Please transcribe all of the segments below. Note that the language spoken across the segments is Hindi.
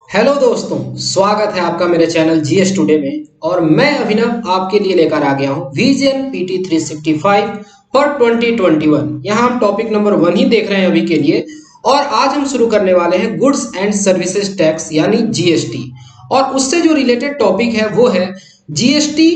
हेलो दोस्तों, स्वागत है आपका मेरे चैनल जीएस टुडे में। और मैं अभिनव आपके लिए लेकर आ गया हूं विजन पीटी 365 फॉर 2021। यहां हम टॉपिक नंबर 1 ही देख रहे हैं अभी के लिए। और आज हम शुरू करने वाले हैं गुड्स एंड सर्विसेज टैक्स यानी जीएसटी। और उससे जो रिलेटेड टॉपिक है वो है जीएसटी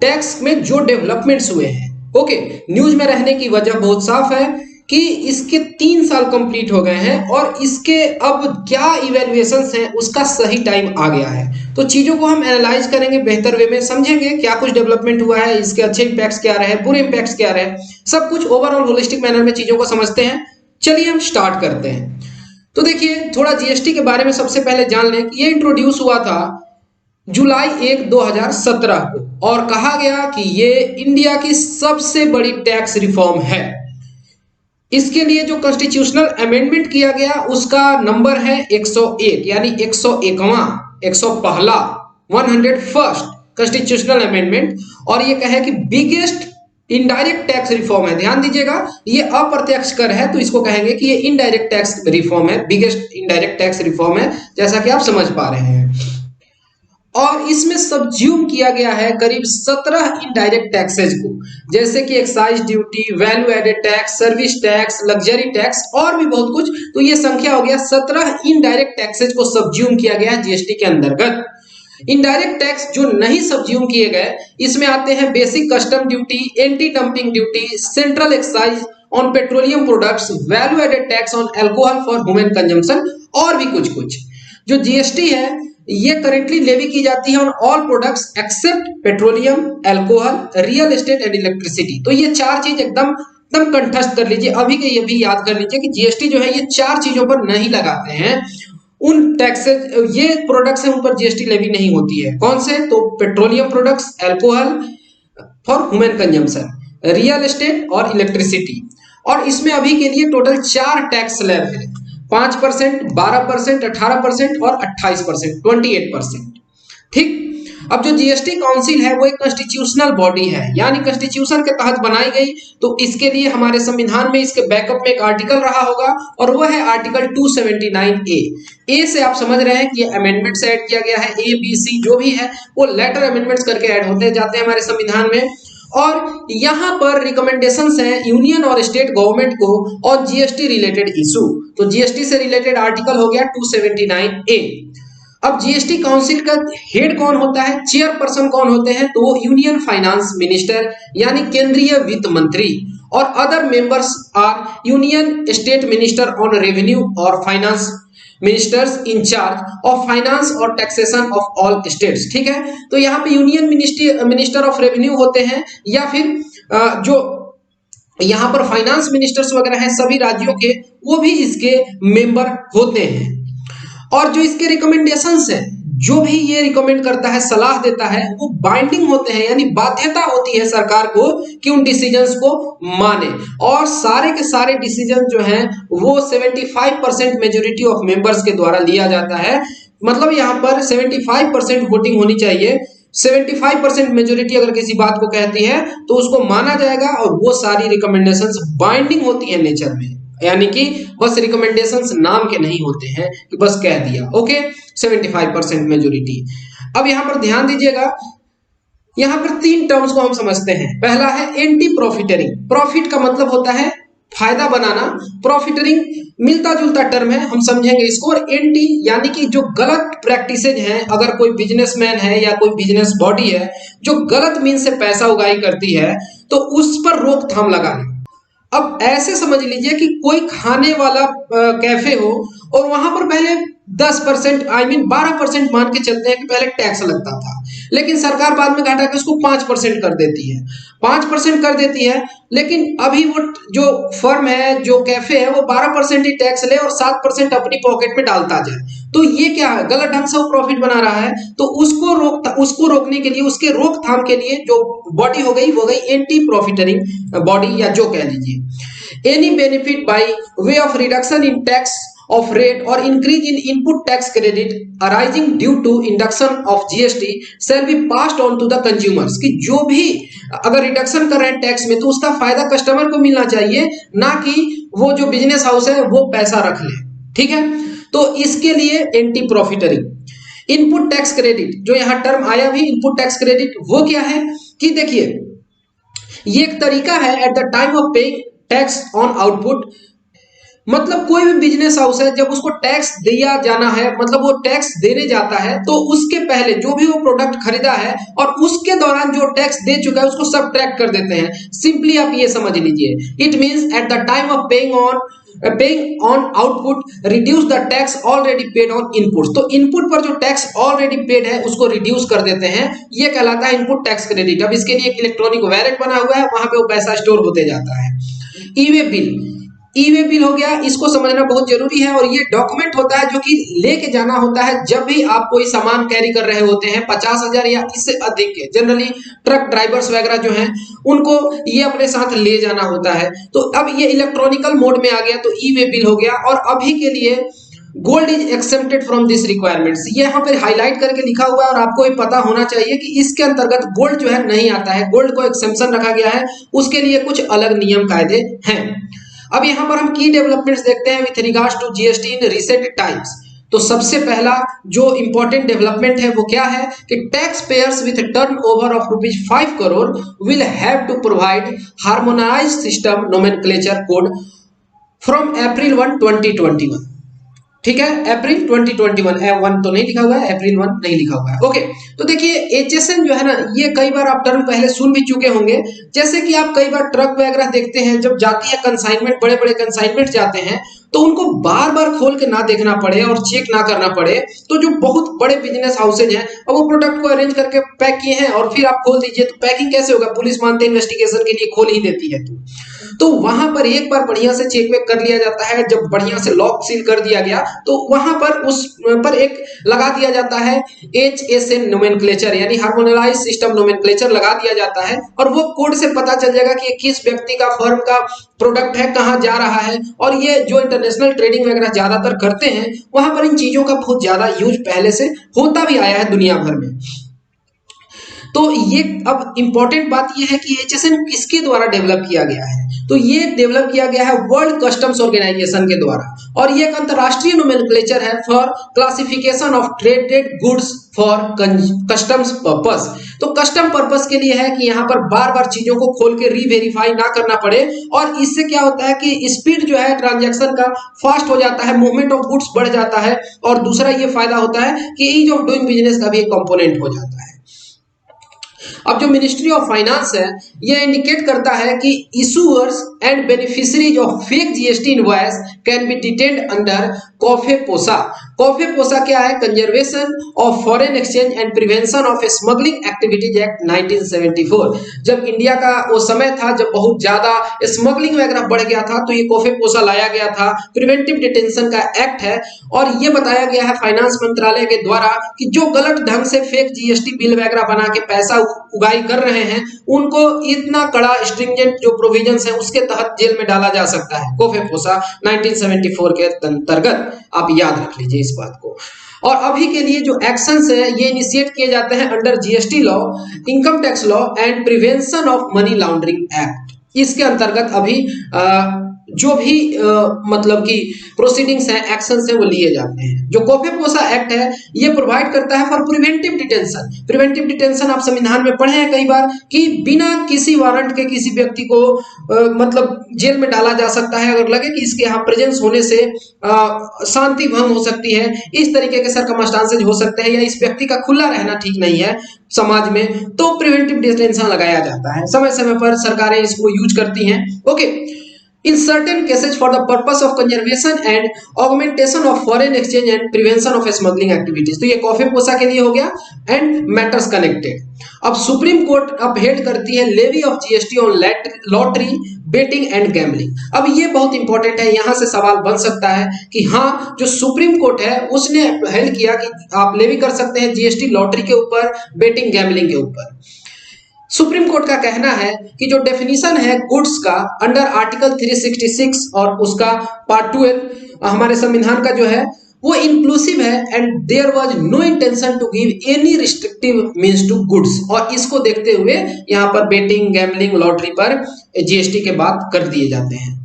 टैक्स में जो डेवलपमेंट्स हुए हैं। ओके, न्यूज में रहने की वजह बहुत साफ है कि इसके 3 साल कंप्लीट हो गए हैं और इसके अब क्या इवेल्युएशंस हैं उसका सही टाइम आ गया है। तो चीजों को हम एनालाइज करेंगे, बेहतर वे में समझेंगे क्या कुछ डेवलपमेंट हुआ है, इसके अच्छे इंपैक्ट्स क्या रहे, बुरे इंपैक्ट्स क्या रहे, सब कुछ ओवरऑल होलिस्टिक मैनर में चीजों को समझते हैं। चलिए हम स्टार्ट करते हैं। तो देखिए, थोड़ा जीएसटी के बारे में सबसे पहले जान लें कि ये इंट्रोड्यूस हुआ था जुलाई 2017 को और कहा गया कि ये इंडिया की सबसे बड़ी टैक्स रिफॉर्म है। इसके लिए जो कॉन्स्टिट्यूशनल अमेंडमेंट किया गया उसका नंबर है 101 यानी 101वां 101st कॉन्स्टिट्यूशनल अमेंडमेंट। और ये कहे कि बिगेस्ट इनडायरेक्ट टैक्स रिफॉर्म है। ध्यान दीजिएगा, ये अप्रत्यक्ष कर है तो इसको कहेंगे कि ये इनडायरेक्ट टैक्स रिफॉर्म है, बिगेस्ट इनडायरेक्ट टैक्स रिफॉर्म है, जैसा कि आप समझ पा रहे हैं। और इसमें सब्ज्यूम किया गया है करीब 17 इनडायरेक्ट टैक्सेज को, जैसे कि excise duty, value added tax, service tax, luxury tax और भी बहुत कुछ। तो ये संख्या हो गया 17 इनडायरेक्ट टैक्सेज को सब्ज्यूम किया गया है जीएसटी के अंतर्गत। इनडायरेक्ट टैक्स जो नहीं सब्ज्यूम किए गए इसमें आते हैं basic custom duty, anti dumping duty, central excise on petroleum products, value added tax on alcohol for human consumption और भी कुछ कुछ। जो जीएसटी है ये करेंटली लेवी की जाती है on all products except petroleum, alcohol, real estate and electricity. तो ये चार चीज एकदम एकदम कंठस्थ कर लीजिए, अभी के ये भी याद कर लीजिए कि जीएसटी जो है ये चार चीजों पर नहीं लगाते हैं। उन टैक्सेस, ये प्रोडक्ट्स हैं उन पर जीएसटी लेवी नहीं होती है। कौन से? तो petroleum products, alcohol for human consumption, real estate और इलेक्ट्रिसिटी। और इसमें अभी के लिए टोटल 4 टैक्स स्लैब है, 5%, 12%, 18% और 28%, 28%। ठीक। अब जो जीएसटी काउंसिल है वो एक कॉन्स्टिट्यूशनल बॉडी है, यानी कॉन्स्टिट्यूशन के तहत बनाई गई। तो इसके लिए हमारे संविधान में इसके बैकअप में एक आर्टिकल रहा होगा और वो है आर्टिकल 279A। ए से आप समझ रहे हैं कि ये अमेंडमेंट से ऐड किया गया है। ए बी सी जो भी है वो लेटर अमेंडमेंट्स करके ऐड होते जाते हैं हमारे संविधान में। और यहां पर रिकमेंडेशंस हैं यूनियन और स्टेट गवर्नमेंट को और जीएसटी रिलेटेड इशू। तो जीएसटी से रिलेटेड आर्टिकल हो गया 279A। अब जीएसटी काउंसिल का हेड कौन होता है, चेयरपर्सन कौन होते हैं? तो वो यूनियन फाइनेंस मिनिस्टर यानी केंद्रीय वित्त मंत्री। और other members are union state minister on revenue और finance ministers in charge of finance और टैक्सेशन ऑफ ऑल स्टेट्स। ठीक है, तो यहाँ पे यूनियन मिनिस्टर ऑफ रेवेन्यू होते हैं या फिर जो यहाँ पर फाइनेंस मिनिस्टर्स वगैरह हैं सभी राज्यों के, वो भी इसके मेंबर होते हैं। और जो इसके रिकमेंडेशंस हैं, जो भी ये रिकमेंड करता है, सलाह देता है, वो बाइंडिंग होते हैं, यानी बाध्यता होती है सरकार को कि उन डिसीजंस को माने। और सारे के सारे डिसीजन जो हैं वो 75% मेजोरिटी ऑफ मेंबर्स के द्वारा लिया जाता है। मतलब यहाँ पर 75% वोटिंग होनी चाहिए। 75% मेजोरिटी अगर किसी बात को कहती है तो उसको माना जाएगा और वो सारी रिकमेंडेशंस बाइंडिंग होती है नेचर में, यानी कि बस रिकमेंडेशंस नाम के नहीं होते हैं कि बस कह दिया। Okay, 75% majority. अब यहां पर ध्यान दीजिएगा, यहां पर 3 टर्म्स को हम समझते हैं। पहला है एंटी प्रॉफिटरिंग। प्रॉफिट का मतलब होता है फायदा बनाना, प्रॉफिटरिंग मिलता जुलता टर्म है, हम समझेंगे इसको। और एंटी यानी कि जो गलत प्रैक्टिसेज हैं, अगर कोई बिजनेसमैन है या कोई बिजनेस बॉडी है जो गलत मीन से पैसा उगाई करती है तो उस पर रोकथाम लगाना। अब ऐसे समझ लीजिए कि कोई खाने वाला कैफे हो और वहां पर पहले 10% 12% मान के चलते हैं कि पहले टैक्स लगता था, लेकिन सरकार बाद में घटा के उसको 5% कर देती है। 5% कर देती है, लेकिन अभी वो जो फर्म है, जो कैफे है, वो 12% ही टैक्स ले और 7% अपनी पॉकेट में डालता जाए। तो ये क्या है, गलत ढंग से वो प्रॉफिट बना रहा है। तो उसको रोकने के लिए, उसके रोकथाम के लिए जो बॉडी हो गई वो गई एंटी प्रॉफिटरिंग बॉडी, या जो कह लीजिए। Any benefit by way of reduction in tax of rate or increase in input tax credit arising due to induction of GST shall be passed on to the consumers। कि जो भी अगर रिडक्शन कर रहे हैं टैक्स में तो उसका फायदा कस्टमर को मिलना चाहिए, ना कि वो जो बिजनेस हाउस है वो पैसा रख ले। ठीक है, तो इसके लिए एंटी प्रॉफिटरी। इनपुट टैक्स क्रेडिट, जो यहां टर्म आया भी इनपुट टैक्स क्रेडिट, वो क्या है कि देखिए ये एक तरीका है at the time of paying tax on output, मतलब कोई भी बिजनेस हाउस है जब उसको टैक्स दिया जाना है, मतलब वो टैक्स देने जाता है, तो उसके पहले जो भी वो प्रोडक्ट खरीदा है और उसके दौरान जो टैक्स दे चुका है उसको सब्ट्रैक्ट कर देते हैं। सिंपली आप ये समझ लीजिए, it means at the time of paying on output reduce the tax already paid on input. तो इनपुट पर जो टैक्स ऑलरेडी पेड है उसको रिड्यूस कर देते हैं, ये कहलाता है इनपुट टैक्स क्रेडिट। अब इसके लिए एक इलेक्ट्रॉनिक वैलेट बना हुआ है, वहां पे वो पैसा स्टोर होते जाता है। ई-वे बिल, ई-वे बिल हो गया, इसको समझना बहुत जरूरी है। और ये डॉक्यूमेंट होता है जो कि लेके जाना होता है जब भी आप कोई सामान कैरी कर रहे होते हैं 50,000 या इससे अधिक के, जनरली ट्रक ड्राइवर्स वगैरह जो हैं उनको ये अपने साथ ले जाना होता है। तो अब ये इलेक्ट्रॉनिकल मोड में आ गया, तो ई-वे बिल हो गया। और अभी के लिए gold is accepted from this requirements, ये यहाँ पे हाईलाइट करके लिखा हुआ है और आपको ये पता होना चाहिए कि इसके अंतर्गत गोल्ड जो है नहीं आता है, गोल्ड को एक्सेप्शन रखा गया है, उसके लिए कुछ अलग नियम कायदे हैं। अब यहां पर हम की डेवलपमेंट्स देखते हैं with regards to GST in recent times. तो सबसे पहला जो इंपॉर्टेंट डेवलपमेंट है वो क्या है कि tax payers with turnover of ₹5 crore will have to provide harmonised system nomenclature code from April 1, 2021। ठीक है, अप्रैल 2021, F1 तो नहीं लिखा हुआ है, अप्रैल 1 नहीं लिखा हुआ है। ओके, तो देखिए एचएसएन जो है ना, ये कई बार आप टर्म पहले सुन भी चुके होंगे। जैसे कि आप कई बार ट्रक वगैरह देखते हैं, जब जाती है कंसाइनमेंट, बड़े बड़े कंसाइनमेंट जाते हैं, तो उनको बार बार खोल के ना देखना पड़े और चेक ना करना पड़े। तो जो बहुत बड़े बिजनेस हाउसेज हैं, अब वो प्रोडक्ट को अरेंज करके पैक किए हैं और फिर आप खोल दीजिए, तो पैकिंग कैसे होगा? पुलिस मानते इन्वेस्टिगेशन के लिए खोल ही देती है। तो वहां पर एक बार बढ़िया से चेक वेक कर लिया जाता है। जब बढ़िया से लॉक सील कर दिया गया तो वहां पर उस पर एक लगा दिया जाता है HSN नोमेनक्लेचर, यानी हार्मोनाइज्ड सिस्टम नोमेनक्लेचर लगा दिया जाता है। और वो कोड से पता चल जाएगा कि किस व्यक्ति का, फर्म का प्रोडक्ट है, कहां जा रहा है। और ये जो इंटरनेशनल ट्रेडिंग वगैरह ज्यादातर करते हैं, वहां पर इन चीजों का बहुत ज्यादा यूज पहले से होता भी आया है दुनिया भर में। तो ये अब इंपॉर्टेंट बात ये है कि HSN किसके द्वारा डेवलप किया गया है? तो ये डेवलप किया गया है वर्ल्ड कस्टम्स ऑर्गेनाइजेशन के द्वारा, और ये एक अंतरराष्ट्रीय नोमेनक्लेचर है for classification of traded goods for customs purpose. तो कस्टम पर्पस के लिए है कि यहाँ पर बार बार चीजों को खोल के रीवेरीफाई ना करना पड़े, और इससे क्या होता है कि स्पीड जो है ट्रांजैक्शन का फास्ट हो जाता है, मूवमेंट ऑफ गुड्स बढ़ जाता है। और दूसरा ये फायदा होता है कि ईज ऑफ डूइंग बिजनेस का भी एक कंपोनेंट हो जाता है। अब जो मिनिस्ट्री ऑफ फाइनेंस है, ये इंडिकेट करता है कि issuers and beneficiaries of fake GST invoice can be detained under COFEPOSA. COFEPOSA क्या है? Conservation of foreign exchange and prevention of smuggling activities act 1974। जब इंडिया का वो समय था जब बहुत ज्यादा स्मगलिंग वगैरह बढ़ गया था, तो ये कॉफेपोसा लाया गया था, प्रिवेंटिव डिटेंशन का एक्ट है। और ये बताया गया है फाइनेंस मंत्रालय के द्वारा कि जो गलत ढंग से फेक जीएसटी बिल वगैरह बना के पैसा उगाई कर रहे हैं, उनको इतना कड़ा स्ट्रिंजेंट जो प्रोविजंस है उसके तहत जेल में डाला जा सकता है, कॉफेपोसा 1974 के अंतर्गत। आप याद रख लीजिए इस बात को। और अभी के लिए जो एक्शंस है ये इनिशिएट किए जाते हैं under GST law, income tax law and prevention of money laundering act. इसके अंतर्गत अभी जो भी मतलब कि प्रोसीडिंग्स हैं, एक्शंस हैं, वो लिए जाते हैं। जो कॉफेपोसा एक्ट है ये प्रोवाइड करता है for preventive detention. Preventive detention आप संविधान में पढ़े हैं कई बार कि बिना किसी वारंट के किसी व्यक्ति को मतलब जेल में डाला जा सकता है अगर लगे कि इसके यहाँ प्रेजेंस होने से शांति भंग हो सकती है, इस तरीके के सर्कमस्टांसेज हो सकते हैं, या इस व्यक्ति का खुला रहना ठीक नहीं है समाज में, तो प्रिवेंटिव डिटेंशन लगाया जाता है। समय समय पर सरकारें इसको यूज करती हैं। Okay, in certain cases for the purpose of conservation and augmentation of foreign exchange and prevention of smuggling activities। तो ये कॉफेपोसा के लिए हो गया एंड मैटर्स कनेक्टेड। अब सुप्रीम कोर्ट अपहेल्ड करती है levy of GST on lottery, betting and gambling. अब ये बहुत इंपॉर्टेंट है, यहां से सवाल बन सकता है कि हाँ, जो सुप्रीम कोर्ट है उसने अपहेल्ड किया कि आप लेवी कर सकते हैं जीएसटी लॉटरी के ऊपर, बेटिंग गैम्बलिंग के ऊपर। सुप्रीम कोर्ट का कहना है कि जो डेफिनेशन है गुड्स का अंडर आर्टिकल 366 और उसका पार्ट 12 हमारे संविधान का जो है वो इंक्लूसिव है and there was no intention to give any restrictive means to goods. और इसको देखते हुए यहाँ पर बेटिंग, गैम्बलिंग, लॉटरी पर जीएसटी के बात कर दिए जाते हैं।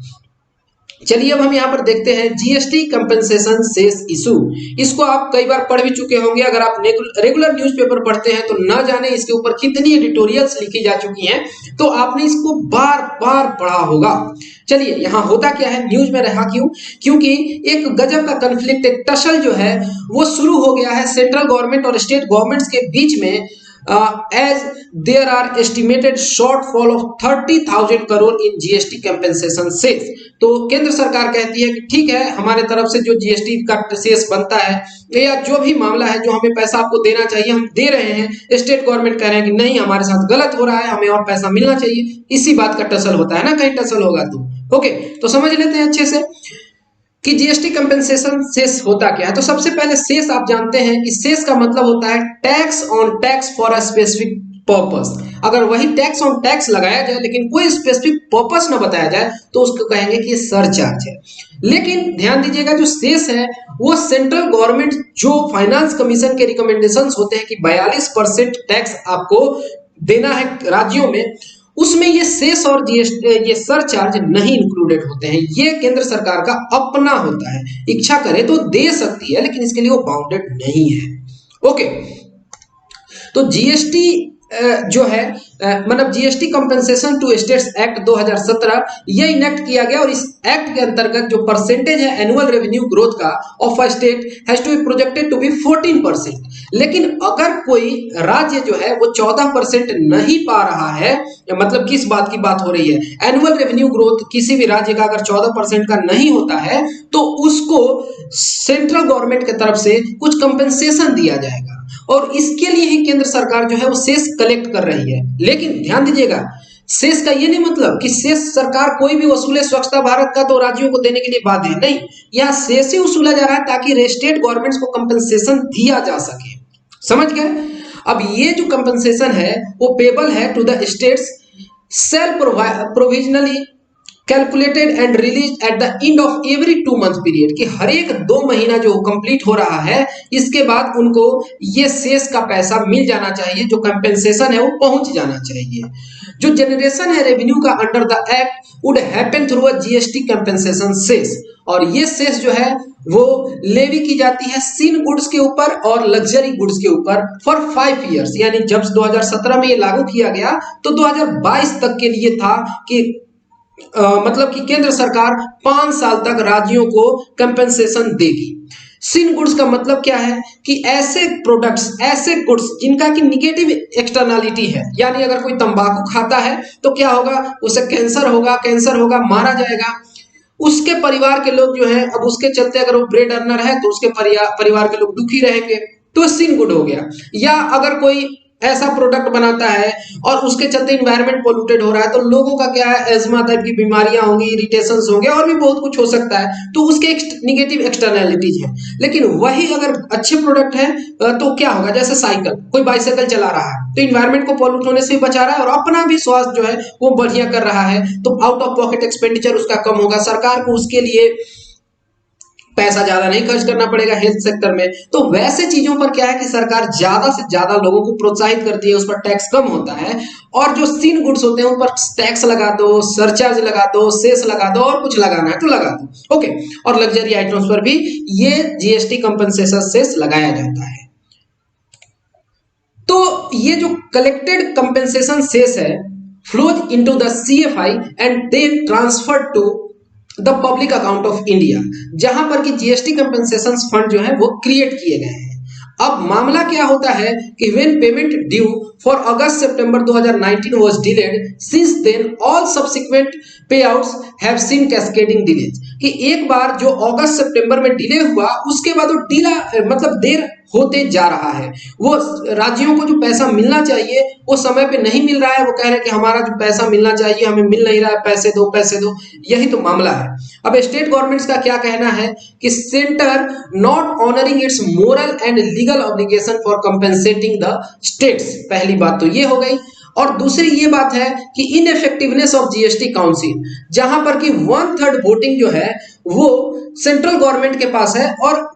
चलिए अब हम यहाँ पर देखते हैं जीएसटी कंपेंसेशन सेस इशू। इसको आप कई बार पढ़ भी चुके होंगे। अगर आप रेगुलर न्यूज़पेपर पढ़ते हैं तो न जाने इसके ऊपर कितनी एडिटोरियल्स लिखी जा चुकी हैं, तो आपने इसको बार बार पढ़ा होगा। चलिए यहाँ होता क्या है, न्यूज में रहा क्यों, क्योंकि एक गजब का कन्फ्लिक्ट, एक टसल जो है वो शुरू हो गया है सेंट्रल गवर्नमेंट और स्टेट गवर्नमेंट्स के बीच में, as there are estimated shortfall of 30,000 crore in GST compensation cess. तो केंद्र सरकार कहती है कि ठीक है, हमारे तरफ से जो जीएसटी का सेस बनता है या जो भी मामला है, जो हमें पैसा आपको देना चाहिए हम दे रहे हैं। स्टेट गवर्नमेंट कह रहे हैं कि नहीं, हमारे साथ गलत हो रहा है, हमें और पैसा मिलना चाहिए। इसी बात का टसल होता है ना, कहीं टसल होगा तो ओके। तो समझ लेते हैं अच्छे से कि जीएसटी कंपेंसेशन सेस होता क्या है। तो सबसे पहले सेस आप जानते हैं कि सेस का मतलब होता है tax on tax for a specific purpose. अगर वही टैक्स ऑन टैक्स लगाया जाए लेकिन कोई स्पेसिफिक पर्पस ना बताया जाए तो उसको कहेंगे कि ये सरचार्ज है। लेकिन ध्यान दीजिएगा, जो सेस है वो सेंट्रल गवर्नमेंट, जो फाइनेंस कमीशन के रिकमेंडेशंस होते हैं कि 42% टैक्स आपको देना है राज्यों में, उसमें ये सेस और ये सरचार्ज नहीं इंक्लूडेड होते हैं। ये केंद्र सरकार का अपना होता है, इच्छा करे तो दे सकती है लेकिन इसके लिए वो बाउंडेड नहीं है। ओके, तो जीएसटी जो है मतलब GST compensation to states act 2017 ये इनेक्ट किया गया और इस एक्ट के अंतर्गत जो परसेंटेज है एनुअल रेवेन्यू ग्रोथ का of a state has to be projected to be 14%। लेकिन अगर कोई राज्य जो है वो 14% नहीं पा रहा है, मतलब किस बात की बात हो रही है, एनुअल रेवेन्यू ग्रोथ किसी भी राज्य का अगर 14% का नहीं होता है तो उसको सेंट्रल गवर्नमेंट की तरफ से कुछ कंपेंसेशन दिया जाएगा और इसके लिए ही केंद्र सरकार जो है वो सेस कलेक्ट कर रही है। लेकिन ध्यान दीजिएगा, सेस का ये नहीं मतलब कि सेस सरकार कोई भी वसूले स्वच्छता भारत का तो राज्यों को देने के लिए बाध्य है, नहीं। यहाँ सेस ही वसूला जा रहा है ताकि स्टेट गवर्नमेंट्स को कंपेंसेशन दिया जा सके। समझ गए? अब ये जो कंपेंसेशन है वो पेबल है to the states shall provisionally calculated and release at the end of every 2 month period, कि हर एक 2 महीना जो कंप्लीट हो रहा है इसके बाद उनको ये सेस का पैसा मिल जाना चाहिए, जो कंपेंसेशन है वो पहुंच जाना चाहिए। जो जनरेशन है रेवेन्यू का under the act would happen through a GST compensation cess, और ये सेस जो है वो लेवी की जाती है सीन गुड्स के ऊपर और लग्जरी गुड्स के ऊपर फॉर 5 इयर्स। यानी जब 2017 में ये लागू किया गया तो 2022 तक के लिए था कि मतलब कि केंद्र सरकार 5 साल तक राज्यों को कंपेंसेशन देगी। सिन गुड्स का मतलब क्या है कि ऐसे प्रोडक्ट्स, ऐसे गुड्स जिनका कि निगेटिव एक्सटर्नलिटी है, यानी अगर कोई तंबाकू खाता है तो क्या होगा, उसे कैंसर होगा, मारा जाएगा। उसके परिवार के लोग जो हैं, अब उसके चलते अगर वो ब्रेड अर्नर है तो उसके परिवार के लोग दुखी रहेंगे, तो सिन गुड हो गया। या अगर कोई ऐसा प्रोडक्ट बनाता है और उसके चलते इन्वायरमेंट पोल्यूटेड हो रहा है तो लोगों का क्या है, एज्मा टाइप की बीमारियां होंगी, इरिटेशंस होंगे और भी बहुत कुछ हो सकता है, तो उसके निगेटिव एक्सटर्नलिटीज है। लेकिन वही अगर अच्छे प्रोडक्ट है तो क्या होगा, जैसे साइकिल, कोई बाइसाइकिल चला रहा है तो इन्वायरमेंट को पोल्यूट होने से बचा रहा है और अपना भी स्वास्थ्य जो है वो बढ़िया कर रहा है, तो आउट ऑफ पॉकेट एक्सपेंडिचर उसका कम होगा, सरकार को उसके लिए पैसा ज्यादा नहीं खर्च करना पड़ेगा हेल्थ सेक्टर में। तो वैसे चीजों पर क्या है कि सरकार ज्यादा से ज्यादा लोगों को प्रोत्साहित करती है, उस पर टैक्स कम होता है, और जो सीन गुड्स होते हैं उन पर टैक्स लगा दो, सरचार्ज लगा दो, सेस लगा दो, और कुछ लगाना है तो लगा दो। ओके, और लग्जरी आइटम्स पर भी ये जीएसटी कंपनसेशन सेस लगाया जाता है। तो ये जो कलेक्टेड कंपनसेशन सेस है flows into the CFI and they transfer to the public account of India, जहां पर कि जीएसटी कंपनसेशन फंड जो है वो क्रिएट किए गए हैं। अब मामला क्या होता है कि when payment due for August September 2019 was delayed, since then all subsequent payouts have seen cascading delays, कि एक बार जो अगस्त सितंबर में डिले हुआ उसके बाद वो डिला मतलब देर होते जा रहा है। वो राज्यों को जो पैसा मिलना चाहिए वो समय पे नहीं मिल रहा है, वो कह रहे हैं कि हमारा जो पैसा मिलना चाहिए हमें मिल नहीं रहा है, पैसे दो पैसे दो, यही तो मामला है। अब स्टेट गवर्नमेंट्स का क्या कहना है कि centre not honouring it's moral and legal obligation for compensating the states, पहली बात तो ये हो गई। और दूसरी ये बात है कि इनइफेक्टिवनेस ऑफ जीएसटी काउंसिल, जहां पर कि 1/3 वोटिंग जो है वो सेंट्रल गवर्नमेंट के पास है, और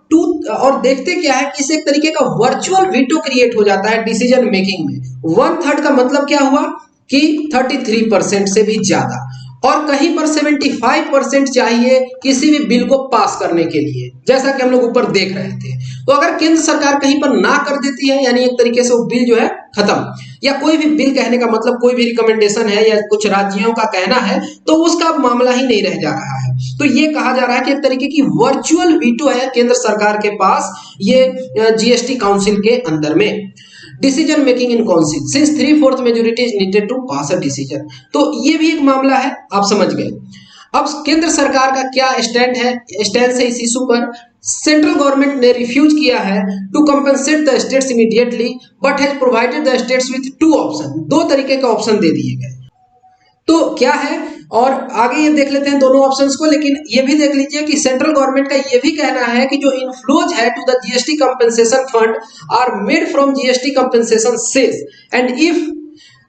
देखते क्या है कि इसे एक तरीके का वर्चुअल वीटो क्रिएट हो जाता है डिसीजन मेकिंग में। 1/3 का मतलब क्या हुआ कि 33% से भी ज्यादा, और कहीं पर 75% चाहिए किसी भी बिल को पास करने के लिए, जैसा कि हम लोग ऊपर देख रहे थे। तो अगर केंद्र सरकार कहीं पर ना कर देती है, यानी एक तरीके से वो बिल जो है खत्म, या कोई भी बिल कहने का मतलब कोई भी रिकमेंडेशन है या कुछ राज्यों का कहना है, तो उसका मामला ही नहीं रह जा रहा है। तो ये कहा जा रहा है कि एक तरीके की वर्चुअल वीटो है केंद्र सरकार के पास ये जीएसटी काउंसिल के अंदर में। Decision making in council since 3/4 majority is needed to pass a decision. तो ये भी एक मामला है, आप समझ गए। अब केंद्र सरकार का क्या स्टैंड है इस इशू पर। सेंट्रल गवर्नमेंट ने रिफ्यूज किया है to compensate the states immediately but has provided the states with 2 option, 2 तरीके का ऑप्शन दे दिए गए। तो क्या है, और आगे ये देख लेते हैं दोनों ऑप्शंस को, लेकिन ये भी देख लीजिए कि सेंट्रल गवर्नमेंट का ये भी कहना है कि जो इनफ्लोज है to the GST compensation fund are made from GST compensation cess and if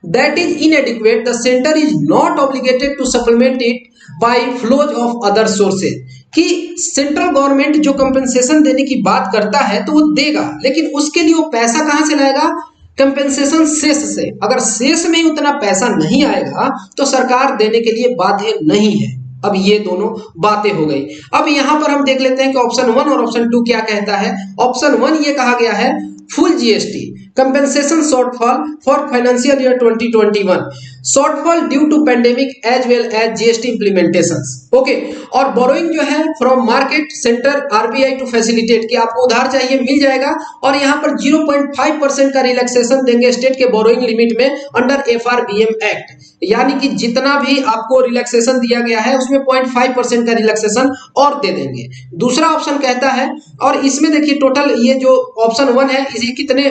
that is inadequate the centre is not obligated to supplement it by flows of other sources. कि सेंट्रल गवर्नमेंट जो कंपेंसेशन देने की बात करता है तो वो देगा, लेकिन उसके लिए वो पैसा कहां से लाएगा, कंपेंसेशन सेस से। अगर सेस में ही उतना पैसा नहीं आएगा तो सरकार देने के लिए बाध्य नहीं है। अब ये दोनों बातें हो गई। अब यहां पर हम देख लेते हैं कि ऑप्शन 1 और ऑप्शन 2 क्या कहता है। ऑप्शन 1 ये कहा गया है full GST compensation shortfall for financial year 2021, shortfall due to pandemic as well as GST implementations. Okay, और बोरोइंग जो है from market centre RBI to facilitate, कि आपको उधार चाहिए मिल जाएगा, और यहां पर 0.5% का रिलैक्सेशन देंगे स्टेट के बोरोइंग लिमिट में अंडर एफआरबीएम एक्ट, यानी कि जितना भी आपको रिलैक्सेशन दिया गया है उसमें 0.5% का रिलैक्सेशन और दे देंगे। दूसरा ऑप्शन कहता है, और इसमें देखिए टोटल ये जो ऑप्शन 1 है इसे कितने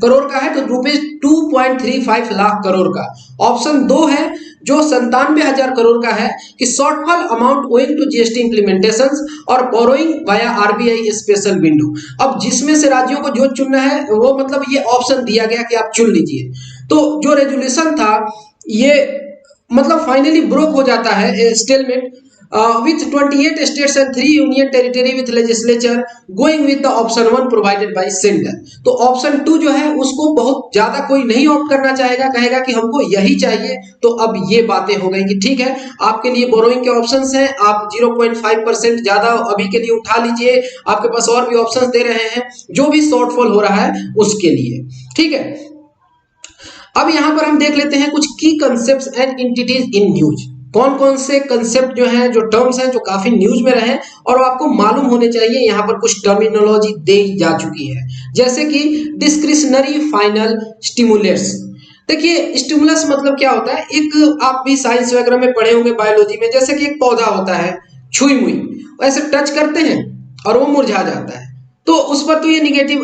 करोड़ का है, तो रुपीज 2.35 लाख करोड़ का। ऑप्शन 2 है जो 97,000 करोड़ का है कि shortfall amount owing to GST implementations और borrowing via RBI special window. अब जिसमें से राज्यों को जो चुनना है वो मतलब ये ऑप्शन दिया गया कि आप चुन लीजिए। तो जो रेजोल्यूशन था ये मतलब फाइनली ब्रोक हो जाता है, stalemate with 28 states and 3 union territory with legislature going with the option 1 provided by center। तो ऑप्शन 2 जो है उसको बहुत ज्यादा कोई नहीं ऑप्ट करना चाहेगा, कहेगा कि हमको यही चाहिए। तो अब ये बातें हो गई कि ठीक है आपके लिए बोरोइंग के ऑप्शंस हैं, आप 0.5% ज्यादा अभी के लिए उठा लीजिए, आपके पास और भी ऑप्शंस दे रहे हैं जो भी शॉर्टफॉल हो रहा है उसके लिए, ठीक है। अब यहां पर हम देख लेते हैं कुछ की concepts and entities in news. कौन कौन से कंसेप्ट जो हैं, जो टर्म्स हैं जो काफी न्यूज में रहे और आपको मालूम होने चाहिए। यहां पर कुछ टर्मिनोलॉजी दी जा चुकी है, जैसे कि डिस्क्रिशनरी फाइनल स्टिमुलेट्स। देखिए स्टिमुलस मतलब क्या होता है, एक आप भी साइंस वगैरह में पढ़े होंगे बायोलॉजी में, जैसे कि एक पौधा होता है छुई मुई, ऐसे टच करते हैं और वो मुरझा जाता है, तो उस पर तो ये निगेटिव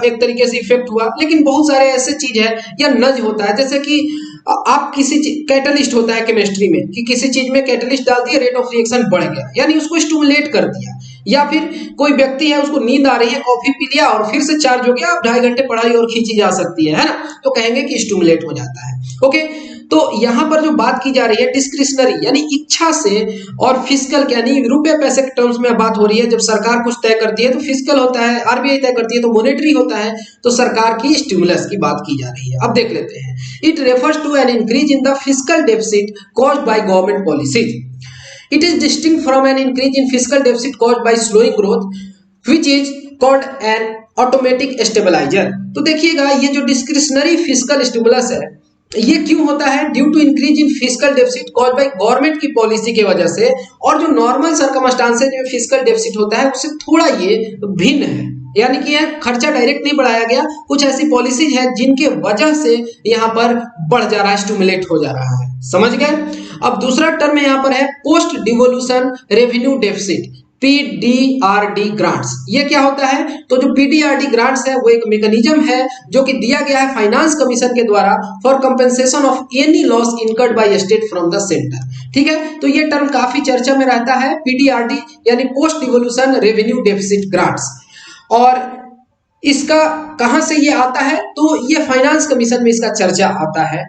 एक तरीके से इफेक्ट हुआ। लेकिन बहुत सारे ऐसे चीज है, या नज होता है, जैसे कि आप किसी कैटलिस्ट होता है केमिस्ट्री में कि किसी चीज में कैटलिस्ट डाल दिया, रेट ऑफ रिएक्शन बढ़ गया, यानी उसको स्टिमुलेट कर दिया। या फिर कोई व्यक्ति है उसको नींद आ रही है, कॉफी पी लिया और फिर से चार्ज हो गया, अब 2.5 घंटे पढ़ाई और खींची जा सकती है ना, तो कहेंगे कि स्टिमुलेट हो जाता है। ओके, तो यहां पर जो बात की जा रही है डिस्क्रिशनरी यानी इच्छा से, और फिजिकल यानी रुपए पैसे के टर्म्स में बात हो रही है। जब सरकार कुछ तय करती है तो फिजिकल होता है, आरबीआई तय करती है तो मॉनेटरी होता है, तो सरकार की स्टिमुलस की बात की जा रही है। अब देख लेते हैं, it refers to an increase in the physical deficit caused by government policies. It is distinct from an increase in fiscal deficit caused by slowing growth, which is called an automatic stabilizer। तो देखिएगा ये जो डिस्क्रिशनरी फिजिकल स्टिमुलस है ये क्यों होता है, due to increase in physical deficit caused by government की पॉलिसी की वजह से, और जो नॉर्मल सर्कमस्टांसेस में फिजिकल डेफिसिट होता है उससे थोड़ा ये भिन्न है, यानी कि यह खर्चा डायरेक्ट नहीं बढ़ाया गया, कुछ ऐसी पॉलिसीज है जिनके वजह से यहाँ पर बढ़ जा रहा है, स्टिमुलेट हो जा रहा है। समझ गए। अब दूसरा टर्म यहाँ पर है post devolution revenue deficit, PDRD grants. ये क्या होता है, तो जो पीडीआरडी ग्रांट्स है वो एक मैकेनिज्म है जो कि दिया गया है फाइनेंस कमीशन के द्वारा for compensation of any loss incurred by state from the centre. ठीक है, तो ये टर्म काफी चर्चा में रहता है, पीडीआरडी यानी post devolution revenue deficit grants. और इसका कहां से ये आता है, तो ये फाइनेंस कमीशन में इसका चर्चा आता है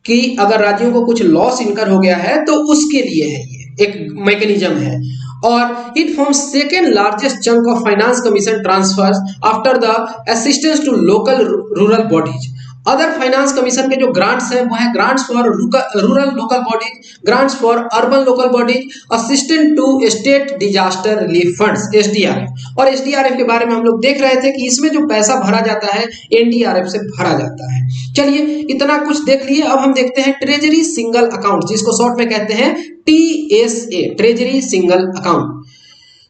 कि अगर राज्यों को कुछ लॉस इनकर हो गया है तो उसके लिए है, ये एक मैकेनिज्म है। और it forms second largest chunk of finance commission transfers after the assistance to local rural bodies. Other finance commission के जो ग्रांट्स हैं वो है grants for rural local bodies, grants for urban local bodies, assistant to state disaster relief funds SDRF. और एसडीआरएफ के बारे में हम लोग देख रहे थे कि इसमें जो पैसा भरा जाता है एनडीआरएफ से भरा जाता है। चलिए इतना कुछ देख लिए, अब हम देखते हैं ट्रेजरी सिंगल अकाउंट, जिसको शॉर्ट में कहते हैं TSA, treasury single account.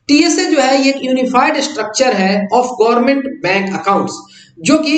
TSA जो है ये एक यूनिफाइड स्ट्रक्चर है ऑफ गवर्नमेंट बैंक अकाउंट्स, जो कि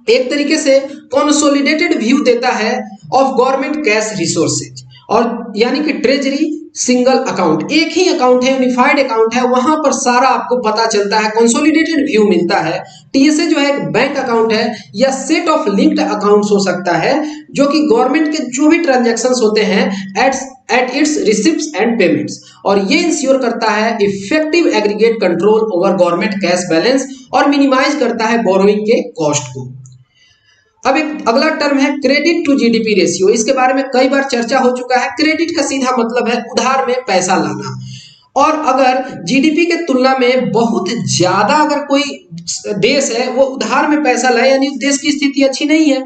एक तरीके से कंसोलिडेटेड व्यू देता है ऑफ गवर्नमेंट कैश रिसोर्सेज। और यानी कि ट्रेजरी सिंगल अकाउंट एक ही अकाउंट है, यूनिफाइड अकाउंट है, वहां पर सारा आपको पता चलता है, कंसोलिडेटेड व्यू मिलता है। टीएसए जो है एक बैंक अकाउंट है या सेट ऑफ लिंक्ड अकाउंट्स हो सकता है, जो कि गवर्नमेंट के जो भी ट्रांजैक्शंस होते हैं at its receipts and payments, और ये इंश्योर करता है effective aggregate control over government cash balance और मिनिमाइज करता है बोरोइंग के कॉस्ट को। अब एक अगला टर्म है क्रेडिट टू जीडीपी रेशियो, इसके बारे में कई बार चर्चा हो चुका है। क्रेडिट का सीधा मतलब है उधार में पैसा लाना, और अगर जीडीपी के तुलना में बहुत ज्यादा अगर कोई देश है वो उधार में पैसा लाए, यानी उस देश की स्थिति अच्छी नहीं है,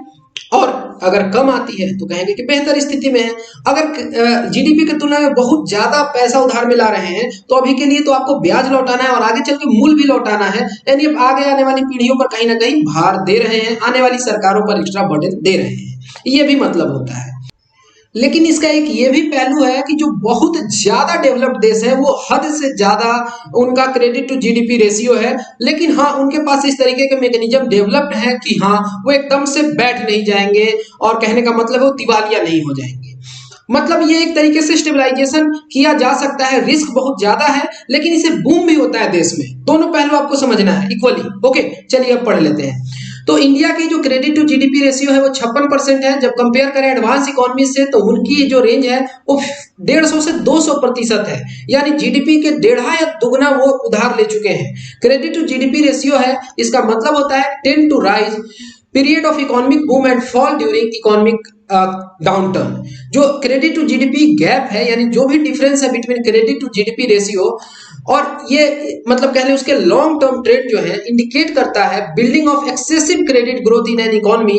और अगर कम आती है तो कहेंगे कि बेहतर स्थिति में है। अगर जीडीपी की तुलना में बहुत ज्यादा पैसा उधार में ला रहे हैं तो अभी के लिए तो आपको ब्याज लौटाना है और आगे चल के मूल भी लौटाना है, यानी अब आगे आने वाली पीढ़ियों पर कहीं ना कहीं भार दे रहे हैं, आने वाली सरकारों पर एक्स्ट्रा बर्डन दे रहे हैं, ये भी मतलब होता है। लेकिन इसका एक ये भी पहलू है कि जो बहुत ज्यादा डेवलप्ड देश है वो हद से ज्यादा उनका क्रेडिट टू जीडीपी रेशियो है, लेकिन हाँ उनके पास इस तरीके के मैकेनिज्म डेवलप्ड है कि हाँ वो एकदम से बैठ नहीं जाएंगे, और कहने का मतलब है वो दिवालिया नहीं हो जाएंगे। मतलब ये एक तरीके से स्टेबलाइजेशन किया जा सकता है, रिस्क बहुत ज्यादा है लेकिन इसे बूम भी होता है देश में, दोनों पहलू आपको समझना है इक्वली। ओके चलिए अब पढ़ लेते हैं। तो इंडिया की जो क्रेडिट टू जीडीपी रेशियो है वो 56% है। जब कंपेयर करें एडवांस इकोनॉमी से तो उनकी जो रेंज है वो 150 से 200% है, यानी जीडीपी के 1.5 या दुगना वो उधार ले चुके हैं। क्रेडिट टू जीडीपी रेशियो है, इसका मतलब होता है tend to rise period of economic boom and fall during economic downturn. जो क्रेडिट टू जीडीपी गैप है, यानी जो भी डिफरेंस है between credit to GDP ratio, और ये मतलब कह लें उसके लॉन्ग टर्म ट्रेंड जो है इंडिकेट करता है building of excessive credit growth in an economy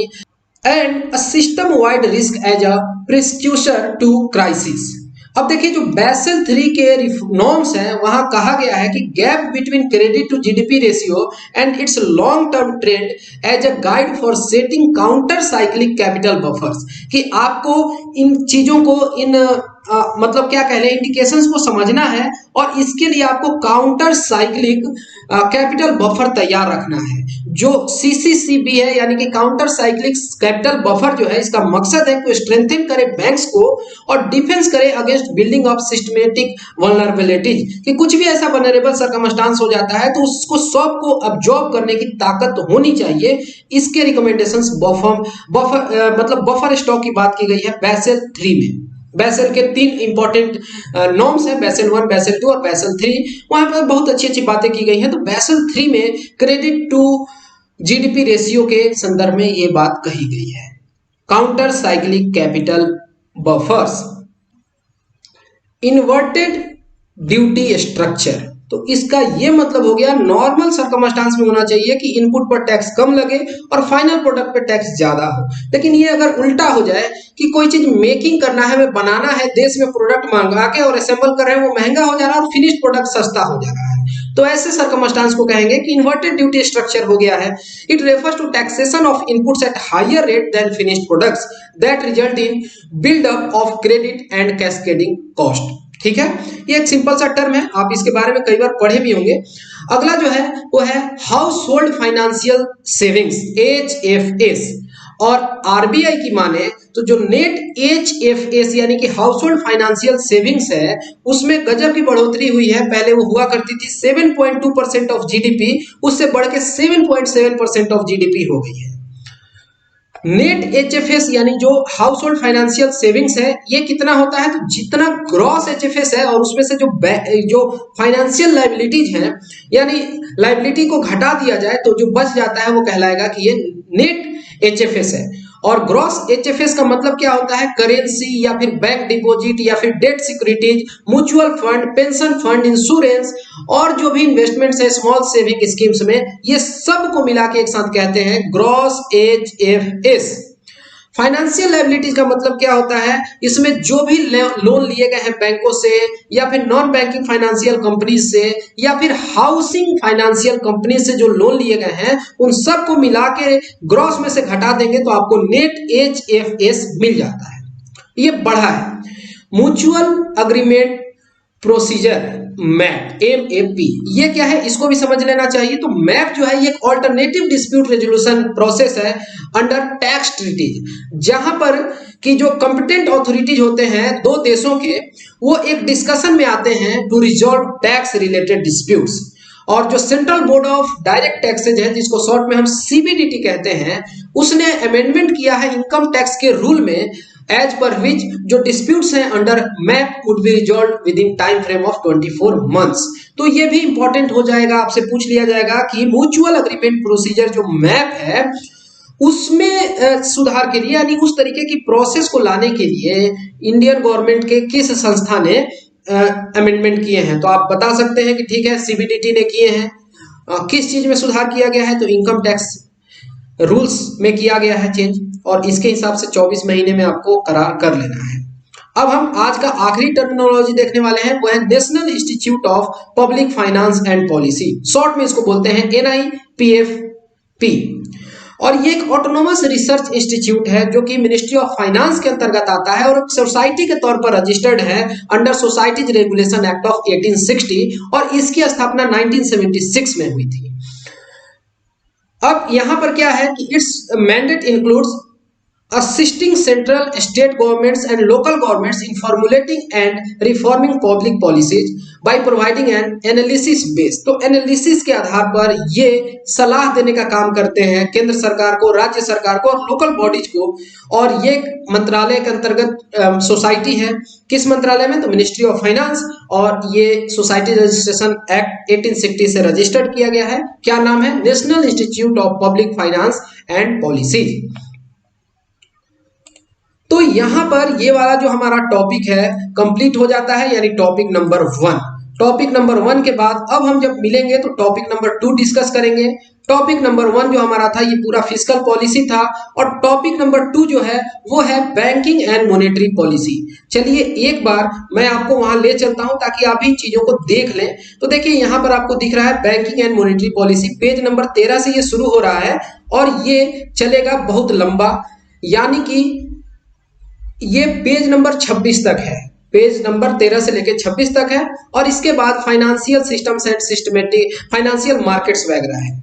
and a system wide risk as a precursor to crisis. अब देखिए जो बेसल 3 के नॉर्म्स हैं वहां कहा गया है कि gap between credit to GDP ratio and its long term trend as a guide for setting counter cyclic capital buffers, कि आपको इन चीजों को इन मतलब क्या कह लें इंडिकेशंस को समझना है, और इसके लिए आपको काउंटर साइक्लिक कैपिटल बफर तैयार रखना है। जो सीसीसीबी है यानी कि काउंटर साइक्लिक कैपिटल बफर जो है, इसका मकसद है कि स्ट्रेंथन करे बैंक्स को और डिफेंस करे against building of systematic vulnerabilities, कि कुछ भी ऐसा वल्नरेबल सर्कमस्टांस हो जाता है तो उसको सब को अब्जॉर्ब करने की ताकत होनी चाहिए। इसके रिकमेंडेशंस मतलब बफर स्टॉक की बात की गई है बेसल 3 में। बेसल के 3 इंपॉर्टेंट नॉर्म्स हैं, बेसल 1, बेसल 2 और बेसल 3, वहां पर बहुत अच्छी अच्छी बातें की गई हैं। तो बेसल 3 में क्रेडिट टू जीडीपी रेशियो के संदर्भ में ये बात कही गई है, counter cyclic capital buffers, inverted duty structure. तो इसका ये मतलब हो गया नॉर्मल सर्कमस्टांस में होना चाहिए कि इनपुट पर टैक्स कम लगे और फाइनल प्रोडक्ट पे टैक्स ज्यादा हो, लेकिन ये अगर उल्टा हो जाए कि कोई चीज मेकिंग करना है, हमें बनाना है, देश में प्रोडक्ट मंगा के और असेंबल कर रहे हैं, वो महंगा हो जा रहा है और फिनिश्ड प्रोडक्ट सस्ता हो जा रहा है, तो ऐसे सर्कमस्टांस को कहेंगे कि इन्वर्टेड ड्यूटी स्ट्रक्चर हो गया है। It refers to taxation of inputs at higher rate than finished products that result in buildup of credit and cascading cost. ठीक है, ये एक सिंपल सा टर्म है, आप इसके बारे में कई बार पढ़े भी होंगे। अगला जो है वो है house hold financial savings HFS, और आरबीआई की माने तो जो नेट HFS यानी कि हाउस होल्ड फाइनेंशियल सेविंग्स है उसमें गजब की बढ़ोतरी हुई है। पहले वो हुआ करती थी 7.2% ऑफ जीडीपी, उससे बढ़ के 7.7% ऑफ जीडीपी हो गई है। नेट HFS यानी जो हाउस होल्ड फाइनेंशियल सेविंग्स है, ये कितना होता है, तो जितना ग्रॉस HFS है और उसमें से जो फाइनेंशियल लाइबिलिटीज है यानी लाइबिलिटी को घटा दिया जाए तो जो बच जाता है वो कहलाएगा कि ये नेट HFS है। और ग्रॉस एचएफएस का मतलब क्या होता है, करेंसी या फिर बैंक डिपॉजिट या फिर debt securities, mutual fund, pension fund, insurance और जो भी इन्वेस्टमेंट्स है स्मॉल सेविंग स्कीम्स में, ये सब को मिला के एक साथ कहते हैं ग्रॉस एचएफएस। फाइनेंशियल लायबिलिटीज का मतलब क्या होता है, इसमें जो भी लोन लिए गए हैं बैंकों से या फिर नॉन बैंकिंग फाइनेंशियल कंपनी से या फिर हाउसिंग फाइनेंशियल कंपनी से जो लोन लिए गए हैं उन सब को मिला के ग्रॉस में से घटा देंगे तो आपको नेट एचएफएस मिल जाता है। ये बढ़ा है। Mutual agreement procedure map, MAP, ये क्या है इसको भी समझ लेना चाहिए। तो मैप जो है ये एक ऑल्टरनेटिव डिस्प्यूट रेजोल्यूशन प्रोसेस है अंडर टैक्स ट्रीटीज, जहां पर कि जो कॉम्पिटेंट अथॉरिटीज होते हैं दो देशों के, वो एक डिस्कशन में आते हैं to resolve tax related disputes. और जो central board of direct taxes है, जिसको शॉर्ट में हम सीबीडीटी कहते हैं, उसने अमेंडमेंट किया है इनकम टैक्स के रूल में, एज पर विच जो डिस्प्यूट्स हैं under map would be resolve with in time frame of 24 months. तो ये भी इंपॉर्टेंट हो जाएगा, आपसे पूछ लिया जाएगा कि म्यूचुअल अग्रीमेंट प्रोसीजर जो मैप है उसमें सुधार के लिए, यानी उस तरीके की प्रोसेस को लाने के लिए इंडियन गवर्नमेंट के किस संस्था ने अमेंडमेंट किए हैं। तो आप बता सकते हैं कि ठीक है सीबीडीटी ने किए हैं। किस चीज में सुधार किया गया है, तो इनकम टैक्स रूल्स में किया गया है चेंज, और इसके हिसाब से 24 महीने में आपको करार कर लेना है। अब हम आज का आखिरी टर्मिनोलॉजी देखने वाले हैं, वो है national institute of public finance and policy, short में इसको बोलते हैं NIPFP। और ये एक ऑटोनोमस रिसर्च इंस्टीट्यूट है जो कि मिनिस्ट्री ऑफ फाइनेंस के अंतर्गत आता है और सोसाइटी के तौर पर रजिस्टर्ड है under societies regulation act of 1860, और इसकी स्थापना 1976 में हुई थी। अब यहां पर क्या है कि it's mandate includes assisting central state governments and local governments in formulating and reforming public policies by providing an analysis base। तो एनालिसिस के आधार पर ये सलाह देने का काम करते हैं केंद्र सरकार को, राज्य सरकार को और लोकल बॉडीज को। और ये मंत्रालय के अंतर्गत सोसाइटी है। किस मंत्रालय में, तो मिनिस्ट्री ऑफ फाइनेंस, और ये सोसाइटी रजिस्ट्रेशन एक्ट 1860 से रजिस्टर्ड किया गया है। क्या नाम है, national institute of public finance and policy. तो यहां पर ये वाला जो हमारा टॉपिक है कंप्लीट हो जाता है, यानी टॉपिक नंबर 1। टॉपिक नंबर 1 के बाद अब हम जब मिलेंगे तो टॉपिक नंबर 2 डिस्कस करेंगे। टॉपिक नंबर 1 जो हमारा था ये पूरा फिस्कल पॉलिसी था, और टॉपिक नंबर 2 जो है वो है बैंकिंग एंड मॉनेटरी पॉलिसी। चलिए एक बार मैं आपको वहां ले चलता हूं ताकि आप इन चीजों को देख लें। तो देखिए यहां पर आपको दिख रहा है banking and monetary policy, page number 13 से ये शुरू हो रहा है और ये चलेगा बहुत लंबा, यानी कि ये पेज नंबर 26 तक है। पेज नंबर 13 से लेकर 26 तक है, और इसके बाद financial systems and systematic financial markets वगैरह है।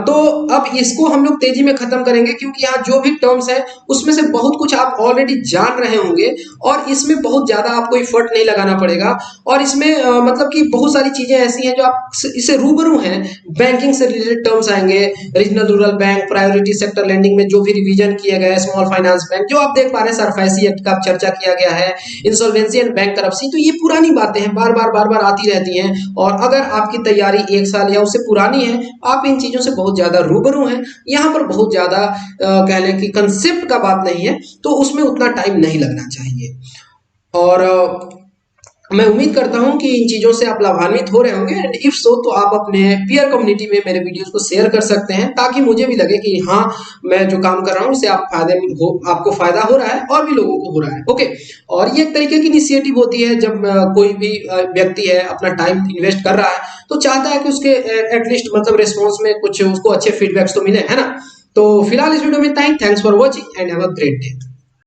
तो अब इसको हम लोग तेजी में खत्म करेंगे, क्योंकि यहाँ जो भी टर्म्स है उसमें से बहुत कुछ आप ऑलरेडी जान रहे होंगे और इसमें बहुत ज्यादा आपको एफर्ट नहीं लगाना पड़ेगा। और इसमें मतलब कि बहुत सारी चीजें ऐसी हैं जो आप इससे रूबरू हैं। बैंकिंग से रिलेटेड टर्म्स आएंगे, regional rural bank, priority sector lending में जो भी रिवीजन किया गया है, स्मॉल फाइनेंस बैंक जो आप देख पा रहे हैं, सरफेसी एक्ट का चर्चा किया गया है, इंसॉल्वेंसी एंड बैंक करप्सी। तो ये पुरानी बातें हैं, बार बार आती रहती हैं, और अगर आपकी तैयारी 1 साल या उससे पुरानी है, आप इन चीजों से बहुत ज्यादा रूबरू हैं। यहाँ पर बहुत ज्यादा कह लें कि कंसेप्ट का बात नहीं है, तो उसमें उतना टाइम नहीं लगना चाहिए। और मैं उम्मीद करता हूं कि इन चीजों से आप लाभान्वित हो रहे होंगे, एंड इफ सो तो आप अपने पीयर कम्युनिटी में मेरे वीडियोस को शेयर कर सकते हैं, ताकि मुझे भी लगे कि हाँ मैं जो काम कर रहा हूँ उससे आपको फायदा हो रहा है और भी लोगों को हो रहा है। ओके, और ये एक तरीके की इनिशिएटिव होती है जब कोई भी व्यक्ति है अपना टाइम इन्वेस्ट कर रहा है तो चाहता है कि उसके एटलीस्ट मतलब रिस्पॉन्स में कुछ उसको अच्छे फीडबैक्स तो मिले, है ना। तो फिलहाल इस वीडियो में इतना ही। Thanks for watching and have a great day.